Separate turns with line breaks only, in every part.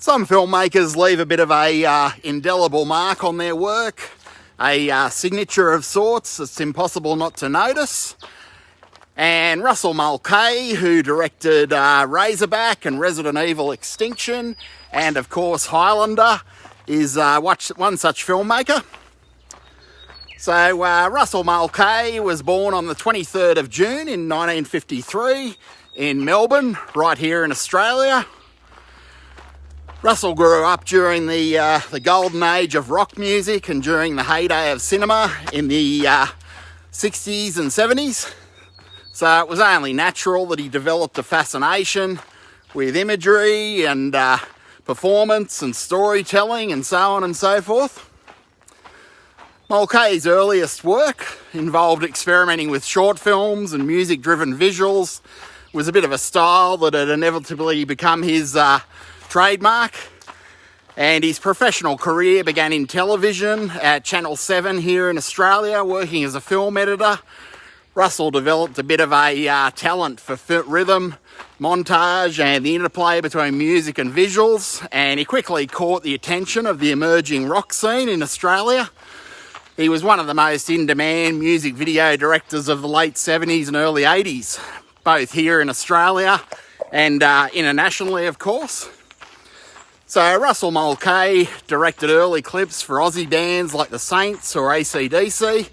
Some filmmakers leave a bit of a indelible mark on their work, a signature of sorts that's impossible not to notice. And Russell Mulcahy, who directed Razorback and Resident Evil Extinction, and of course Highlander, is one such filmmaker. So Russell Mulcahy was born on the 23rd of June in 1953 in Melbourne, right here in Australia. Russell grew up during the golden age of rock music and during the heyday of cinema in the 60s and 70s. So it was only natural that he developed a fascination with imagery and performance and storytelling and so on and so forth. Mulcahey's earliest work involved experimenting with short films and music-driven visuals. It was a bit of a style that had inevitably become his trademark, and his professional career began in television at Channel 7 here in Australia, working as a film editor. Russell developed a bit of a talent for rhythm, montage and the interplay between music and visuals, and he quickly caught the attention of the emerging rock scene in Australia. He was one of the most in-demand music video directors of the late 70s and early 80s, both here in Australia and internationally, of course. So Russell Mulcahy directed early clips for Aussie bands like the Saints or AC/DC,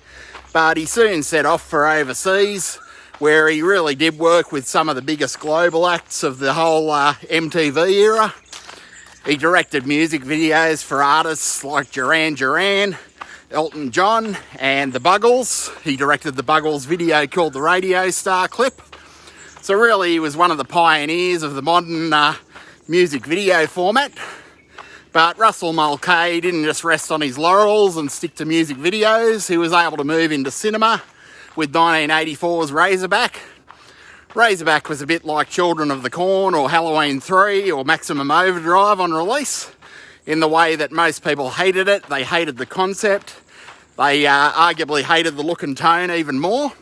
but he soon set off for overseas, where he really did work with some of the biggest global acts of the whole MTV era. He directed music videos for artists like Duran Duran, Elton John and the Buggles. He directed the Buggles video called the Radio Star Clip. So really he was one of the pioneers of the modern music video format. But Russell Mulcahy didn't just rest on his laurels and stick to music videos. He was able to move into cinema with 1984's Razorback. Razorback was a bit like Children of the Corn or Halloween 3 or Maximum Overdrive on release, in the way that most people hated it. They hated the concept. They arguably hated the look and tone even more.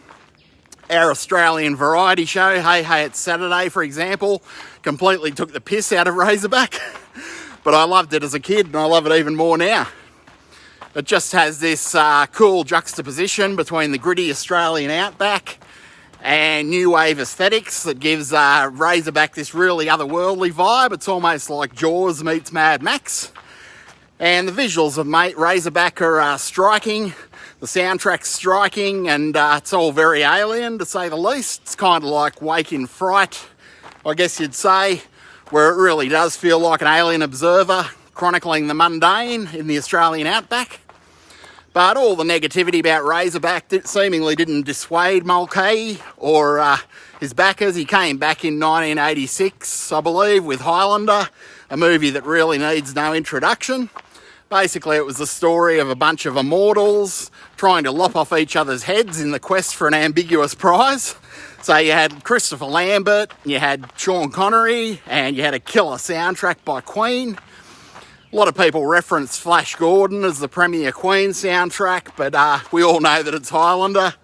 Our Australian variety show, Hey Hey It's Saturday, for example, completely took the piss out of Razorback. But I loved it as a kid and I love it even more now. It just has this cool juxtaposition between the gritty Australian outback and new wave aesthetics that gives Razorback this really otherworldly vibe. It's almost like Jaws meets Mad Max. And the visuals of Razorback are striking. The soundtrack's striking, and it's all very alien, to say the least. It's kind of like Wake in Fright, I guess you'd say, where it really does feel like an alien observer chronicling the mundane in the Australian outback. But all the negativity about Razorback seemingly didn't dissuade Mulcahy or his backers. He came back in 1986, I believe, with Highlander, a movie that really needs no introduction. Basically, it was the story of a bunch of immortals trying to lop off each other's heads in the quest for an ambiguous prize. So you had Christopher Lambert, you had Sean Connery, and you had a killer soundtrack by Queen. A lot of people reference Flash Gordon as the premier Queen soundtrack, but we all know that it's Highlander.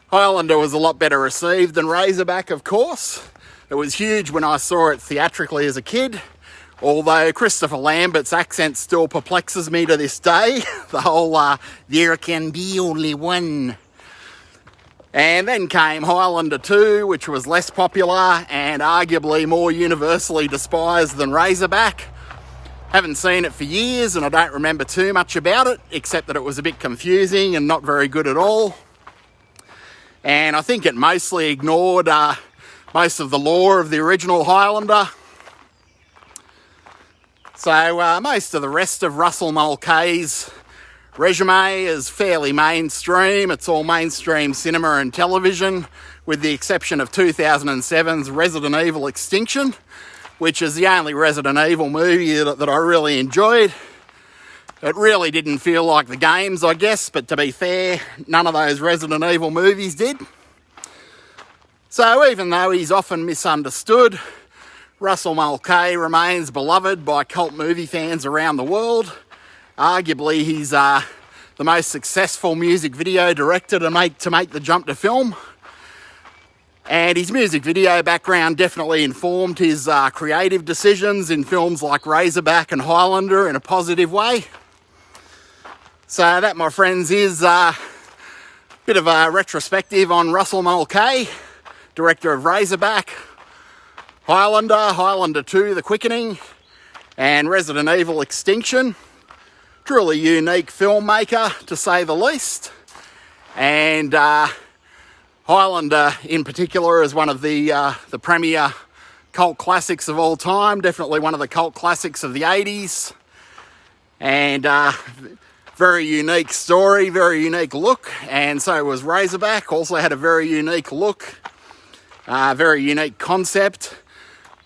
Highlander was a lot better received than Razorback, of course. It was huge when I saw it theatrically as a kid. Although Christopher Lambert's accent still perplexes me to this day. The whole, there can be only one. And then came Highlander 2, which was less popular and arguably more universally despised than Razorback. Haven't seen it for years and I don't remember too much about it, except that it was a bit confusing and not very good at all. And I think it mostly ignored most of the lore of the original Highlander. So most of the rest of Russell Mulcahy's resume is fairly mainstream. It's all mainstream cinema and television, with the exception of 2007's Resident Evil Extinction, which is the only Resident Evil movie that I really enjoyed. It really didn't feel like the games, I guess, but to be fair, none of those Resident Evil movies did. So even though he's often misunderstood, Russell Mulcahy remains beloved by cult movie fans around the world. Arguably, he's the most successful music video director to make the jump to film. And his music video background definitely informed his creative decisions in films like Razorback and Highlander in a positive way. So that, my friends, is a bit of a retrospective on Russell Mulcahy, director of Razorback, Highlander, Highlander 2, The Quickening, and Resident Evil Extinction. Truly unique filmmaker, to say the least. And Highlander in particular is one of the premier cult classics of all time, definitely one of the cult classics of the 80s. And very unique story, very unique look, and so was Razorback. Also had a very unique look, very unique concept.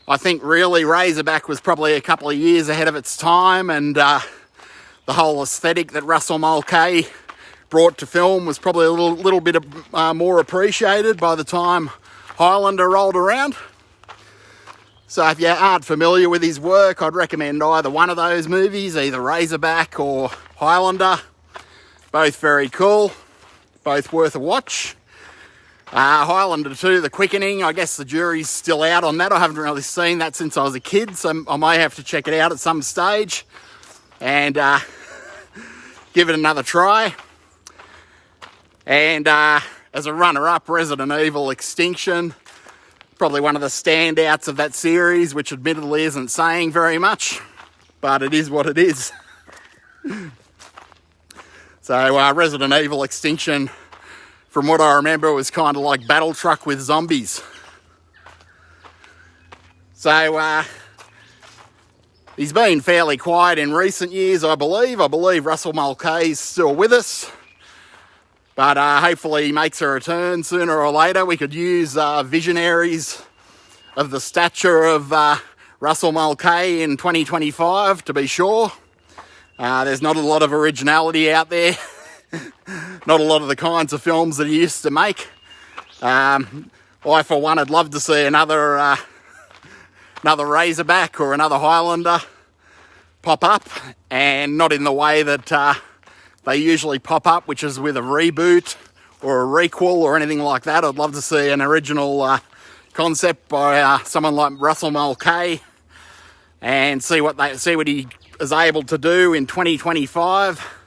I think really Razorback was probably a couple of years ahead of its time, and the whole aesthetic that Russell Mulcahy brought to film was probably a little bit more appreciated by the time Highlander rolled around. So if you aren't familiar with his work, I'd recommend either one of those movies, either Razorback or Highlander. Both very cool, both worth a watch. Highlander 2, The Quickening, I guess the jury's still out on that. I haven't really seen that since I was a kid, so I may have to check it out at some stage and give it another try. And as a runner-up, Resident Evil Extinction, probably one of the standouts of that series, which admittedly isn't saying very much, but it is what it is. So Resident Evil Extinction, from what I remember, was kind of like Battle Truck with zombies. So he's been fairly quiet in recent years, I believe. I believe Russell Mulcahy's still with us. But hopefully he makes a return sooner or later. We could use visionaries of the stature of Russell Mulcahy in 2025, to be sure. There's not a lot of originality out there. Not a lot of the kinds of films that he used to make. I, for one, would love to see another Razorback or another Highlander pop up, and not in the way that they usually pop up, which is with a reboot or a requel or anything like that. I'd love to see an original concept by someone like Russell Mulcahy and see what he is able to do in 2025.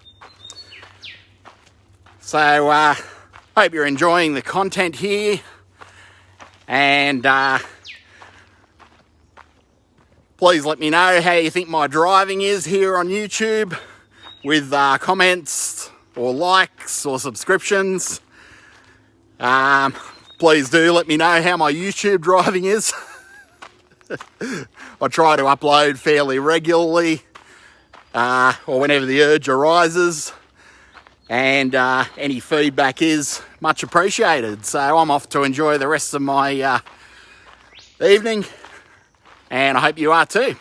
So hope you're enjoying the content here, and please let me know how you think my driving is here on YouTube, with comments or likes or subscriptions. Please do let me know how my YouTube driving is. I try to upload fairly regularly, or whenever the urge arises, and any feedback is much appreciated. So I'm off to enjoy the rest of my evening, and I hope you are too.